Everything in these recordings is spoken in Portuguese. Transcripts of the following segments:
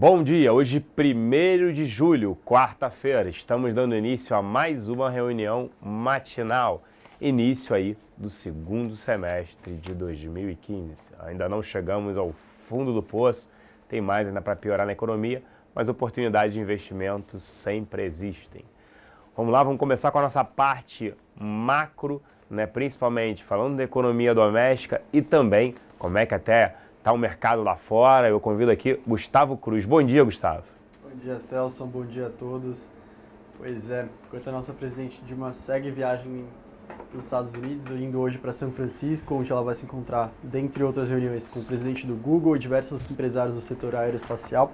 Bom dia, hoje 1º de julho, quarta-feira, estamos dando início a mais uma reunião matinal, início aí do segundo semestre de 2015. Ainda não chegamos ao fundo do poço, tem mais ainda para piorar na economia, mas oportunidades de investimento sempre existem. Vamos lá, vamos começar com a nossa parte macro, principalmente falando da economia doméstica e também como é que até está o mercado lá fora. Eu convido aqui Gustavo Cruz. Bom dia, Gustavo. Bom dia, Celso. Bom dia a todos. Pois é, enquanto a nossa presidente Dilma segue viagem nos Estados Unidos, indo hoje para São Francisco, onde ela vai se encontrar, dentre outras reuniões, com o presidente do Google e diversos empresários do setor aeroespacial.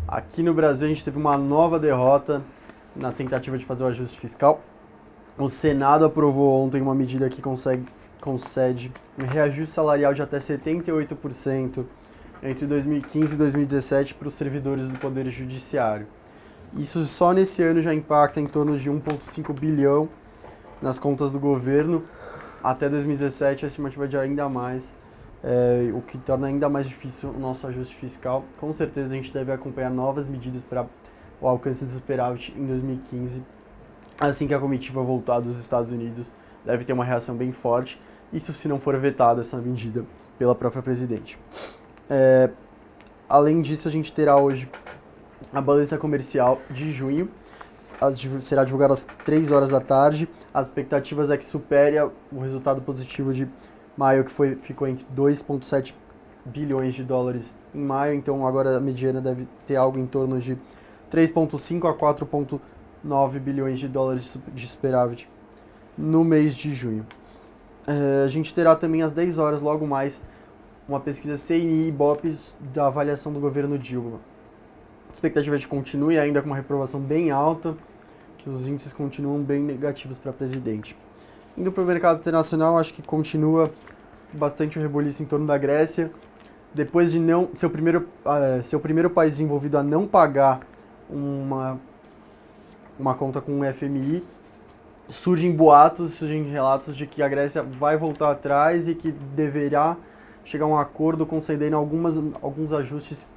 Aqui no Brasil, a gente teve uma nova derrota na tentativa de fazer o ajuste fiscal. O Senado aprovou ontem uma medida que concede um reajuste salarial de até 78% entre 2015 e 2017 para os servidores do Poder Judiciário. Isso só nesse ano já impacta em torno de 1,5 bilhão nas contas do governo. Até 2017 a estimativa é de ainda mais, o que torna ainda mais difícil o nosso ajuste fiscal. Com certeza a gente deve acompanhar novas medidas para o alcance do superávit em 2015. Assim que a comitiva voltar dos Estados Unidos, deve ter uma reação bem forte. Isso se não for vetada essa medida pela própria presidente. Além disso, a gente terá hoje a balança comercial de junho. Será divulgada às 3 horas da tarde. As expectativas é que supere o resultado positivo de maio, que ficou entre 2,7 bilhões de dólares em maio. Então agora a mediana deve ter algo em torno de 3,5 a 4,9 bilhões de dólares de superávit no mês de junho. A gente terá também às 10 horas, logo mais, uma pesquisa CNI e Ibope da avaliação do governo Dilma. A expectativa é de que continue ainda com uma reprovação bem alta, que os índices continuam bem negativos para a presidente. Indo para o mercado internacional, acho que continua bastante o reboliço em torno da Grécia. Depois de ser o primeiro país envolvido a não pagar uma conta com o FMI, surgem relatos de que a Grécia vai voltar atrás e que deverá chegar a um acordo concedendo alguns ajustes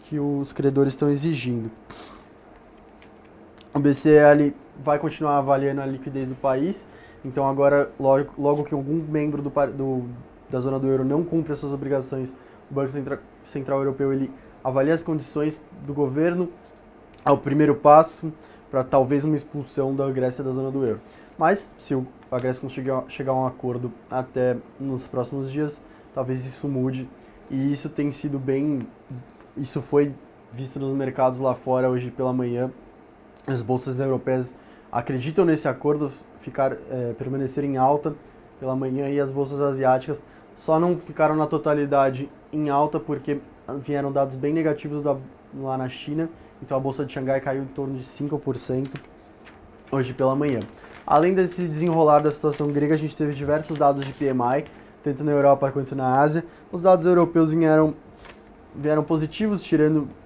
que os credores estão exigindo. O BCE vai continuar avaliando a liquidez do país, então agora, logo que algum membro da zona do euro não cumpre as suas obrigações, o Banco Central Europeu ele avalia as condições do governo, é o primeiro passo para talvez uma expulsão da Grécia da zona do euro. Mas, se a Grécia conseguir chegar a um acordo até nos próximos dias, talvez isso mude. E isso tem sido isso foi visto nos mercados lá fora hoje pela manhã. As bolsas europeias acreditam nesse acordo permanecer em alta pela manhã, e as bolsas asiáticas só não ficaram na totalidade em alta porque vieram dados bem negativos lá na China. Então a bolsa de Xangai caiu em torno de 5% hoje pela manhã. Além desse desenrolar da situação grega, a gente teve diversos dados de PMI, tanto na Europa quanto na Ásia. Os dados europeus vieram positivos,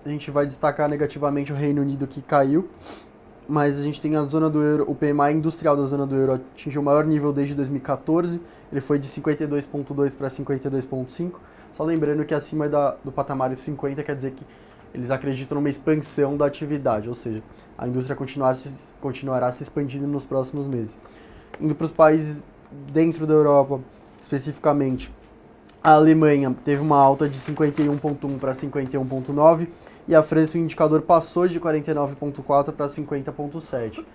a gente vai destacar negativamente o Reino Unido, que caiu, mas a gente tem a zona do euro, o PMI industrial da zona do euro atingiu o maior nível desde 2014, ele foi de 52,2 para 52,5, só lembrando que acima do patamar de 50 quer dizer que eles acreditam numa expansão da atividade, ou seja, a indústria continuará se expandindo nos próximos meses. Indo para os países dentro da Europa, especificamente, a Alemanha teve uma alta de 51,1 para 51,9 e a França, o indicador passou de 49,4 para 50,7.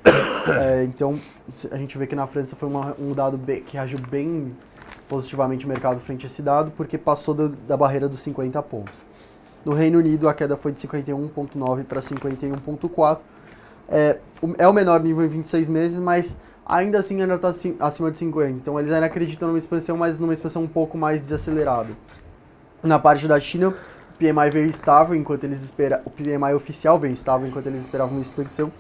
Então, a gente vê que na França foi um dado que reagiu bem positivamente o mercado frente a esse dado, porque passou da barreira dos 50 pontos. No Reino Unido, a queda foi de 51,9 para 51,4. É o menor nível em 26 meses, mas ainda assim ainda está acima de 50. Então eles ainda acreditam numa expansão, mas numa expansão um pouco mais desacelerada. Na parte da China, o PMI veio estável, o PMI oficial veio estável enquanto eles esperavam uma expansão.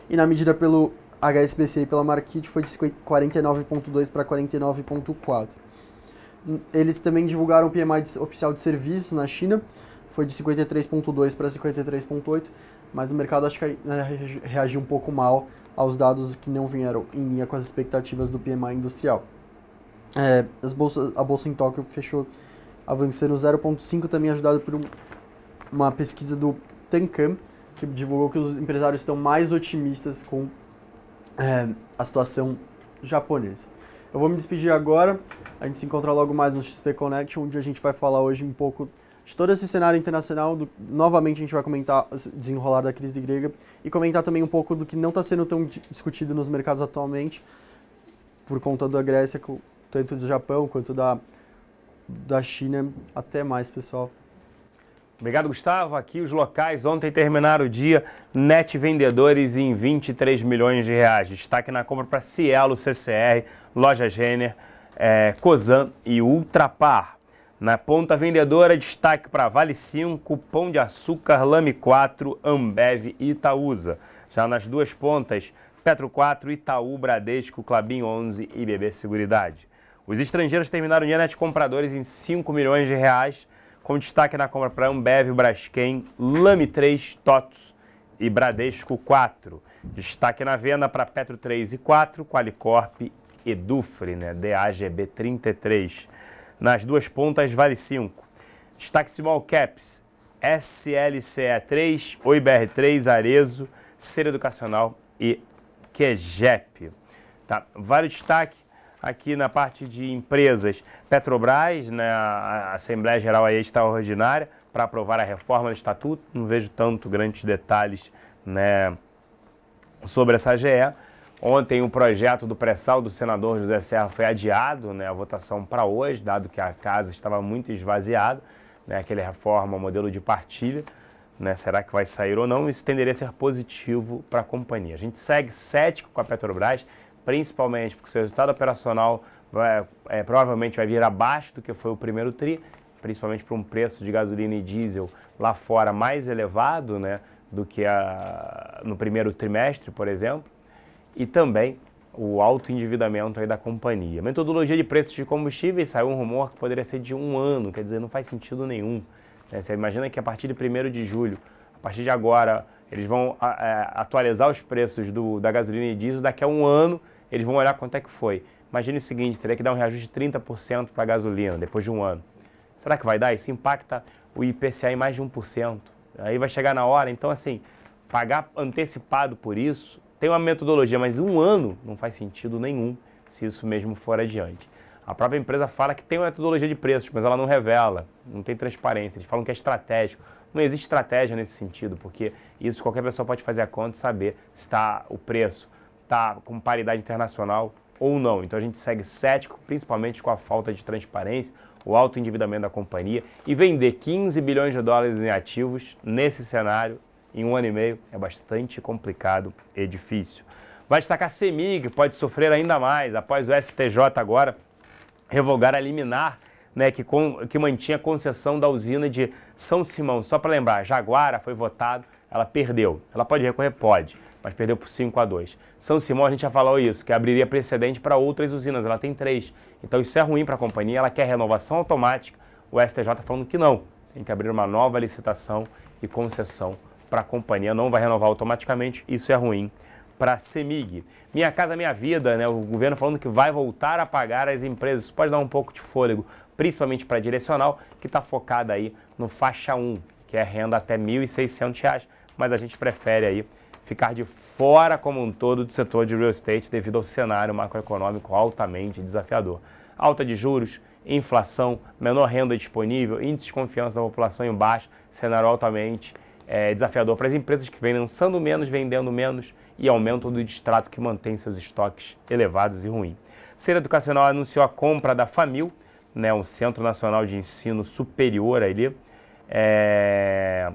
E na medida pelo HSBC e pela Markit foi de 49,2 para 49,4. Eles também divulgaram o PMI oficial de serviços na China, foi de 53,2 para 53,8, mas o mercado acho que reagiu um pouco mal aos dados que não vieram em linha com as expectativas do PMI industrial. A bolsa em Tóquio fechou avançando 0,5, também ajudado por uma pesquisa do Tencam, que divulgou que os empresários estão mais otimistas com a situação japonesa. Eu vou me despedir agora, a gente se encontra logo mais no XP Connection, onde a gente vai falar hoje um pouco de todo esse cenário internacional. Novamente a gente vai comentar o desenrolar da crise grega e comentar também um pouco do que não está sendo tão discutido nos mercados atualmente, por conta da Grécia, tanto do Japão quanto da China. Até mais, pessoal. Obrigado, Gustavo. Aqui os locais ontem terminaram o dia, net vendedores em 23 milhões de reais. Destaque na compra para Cielo, CCR, Lojas Renner, Cosan e Ultrapar. Na ponta vendedora, destaque para Vale 5, Pão de Açúcar, Lame 4, Ambev e Itaúsa. Já nas duas pontas, Petro 4, Itaú, Bradesco, Klabin 11 e BB Seguridade. Os estrangeiros terminaram o dia net compradores em 5 milhões de reais, com destaque na compra para Ambev, Braskem, Lame 3, TOTS e Bradesco 4. Destaque na venda para Petro 3 e 4, Qualicorp e Dufre, DAGB 33. Nas duas pontas, Vale 5. Destaque Small Caps, SLCE 3, OIBR 3, Arezo, Ser Educacional e QGEP. Tá? Vale destaque aqui na parte de empresas, Petrobras, a Assembleia Geral aí extraordinária para aprovar a reforma do Estatuto. Não vejo tanto grandes detalhes sobre essa AGE. Ontem o projeto do pré-sal do senador José Serra foi adiado, a votação para hoje, dado que a casa estava muito esvaziada, aquele reforma, modelo de partilha, será que vai sair ou não? Isso tenderia a ser positivo para a companhia. A gente segue cético com a Petrobras, principalmente porque o seu resultado operacional provavelmente vai vir abaixo do que foi o primeiro TRI, principalmente por um preço de gasolina e diesel lá fora mais elevado do que no primeiro trimestre, por exemplo, e também o alto endividamento aí da companhia. Metodologia de preços de combustíveis, saiu um rumor que poderia ser de 1 ano, quer dizer, não faz sentido nenhum. Você imagina que a partir de 1º de julho, a partir de agora, eles vão atualizar os preços da gasolina e diesel, daqui a 1 ano eles vão olhar quanto é que foi. Imagine o seguinte, teria que dar um reajuste de 30% para a gasolina depois de 1 ano. Será que vai dar? Isso impacta o IPCA em mais de 1%. Aí vai chegar na hora, então assim, pagar antecipado por isso, tem uma metodologia, mas 1 ano não faz sentido nenhum se isso mesmo for adiante. A própria empresa fala que tem uma metodologia de preços, mas ela não revela, não tem transparência. Eles falam que é estratégico. Não existe estratégia nesse sentido, porque isso qualquer pessoa pode fazer a conta e saber se o preço está com paridade internacional ou não. Então a gente segue cético, principalmente com a falta de transparência, o alto endividamento da companhia, e vender 15 bilhões de dólares em ativos nesse cenário em 1 ano e meio é bastante complicado e difícil. Vai destacar a CEMIG, pode sofrer ainda mais após o STJ agora revogar a liminar, que mantinha a concessão da usina de São Simão. Só para lembrar, Jaguara foi votado, ela perdeu. Ela pode recorrer? Pode, mas perdeu por 5-2. São Simão, a gente já falou isso, que abriria precedente para outras usinas, ela tem 3. Então isso é ruim para a companhia, ela quer renovação automática, o STJ falando que não. Tem que abrir uma nova licitação e concessão para a companhia, não vai renovar automaticamente, isso é ruim para a CEMIG. Minha Casa Minha Vida, o governo falando que vai voltar a pagar as empresas, isso pode dar um pouco de fôlego, principalmente para a direcional, que está focada aí no faixa 1, que é renda até R$ 1.600, mas a gente prefere aí ficar de fora como um todo do setor de real estate devido ao cenário macroeconômico altamente desafiador. Alta de juros, inflação, menor renda disponível, índice de confiança da população em baixo, cenário altamente desafiador para as empresas que vêm lançando menos, vendendo menos e aumento do distrato que mantém seus estoques elevados e ruins. Ser Educacional anunciou a compra da Famil, um Centro Nacional de Ensino Superior ali. É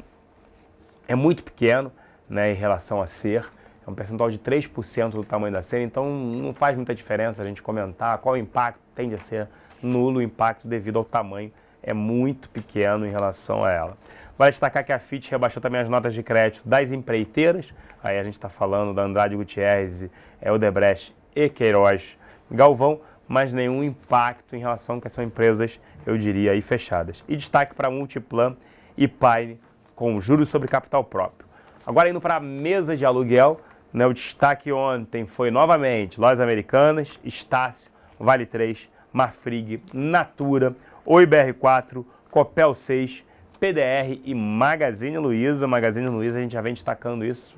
muito pequeno em relação a Ser, é um percentual de 3% do tamanho da Ser, então não faz muita diferença a gente comentar qual o impacto, tende a ser nulo o impacto devido ao tamanho, é muito pequeno em relação a ela. Vale destacar que a Fitch rebaixou também as notas de crédito das empreiteiras, aí a gente está falando da Andrade Gutierrez, Odebrecht e Queiroz Galvão, mas nenhum impacto em relação a que são empresas, eu diria, aí fechadas. E destaque para Multiplan e Pine com juros sobre capital próprio. Agora indo para a mesa de aluguel, o destaque ontem foi novamente Lojas Americanas, Estácio, Vale 3, Marfrig, Natura, OIBR 4, Copel 6, PDR e Magazine Luiza. Magazine Luiza, a gente já vem destacando isso.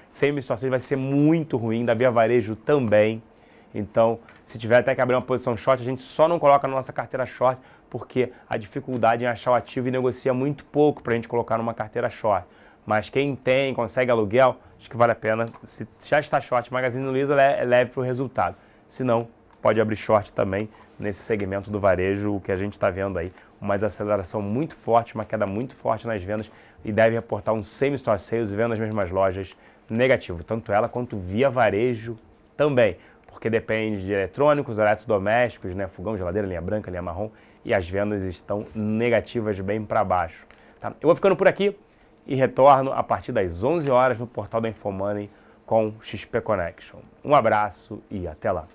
Semi-situações vai ser muito ruim, da Via Varejo também. Então, se tiver até que abrir uma posição short, a gente só não coloca na nossa carteira short, porque a dificuldade em achar o ativo e negocia muito pouco para a gente colocar numa carteira short. Mas quem tem, consegue aluguel, acho que vale a pena. Se já está short, Magazine Luiza é leve para o resultado. Se não, pode abrir short também nesse segmento do varejo, o que a gente está vendo aí, uma desaceleração muito forte, uma queda muito forte nas vendas e deve reportar um same-store sales e vendo nas mesmas lojas negativo, tanto ela quanto Via Varejo também, porque depende de eletrônicos, eletrodomésticos, né, fogão, geladeira, linha branca, linha marrom, e as vendas estão negativas bem para baixo. Tá? Eu vou ficando por aqui e retorno a partir das 11 horas no portal da Infomoney com XP Connection. Um abraço e até lá.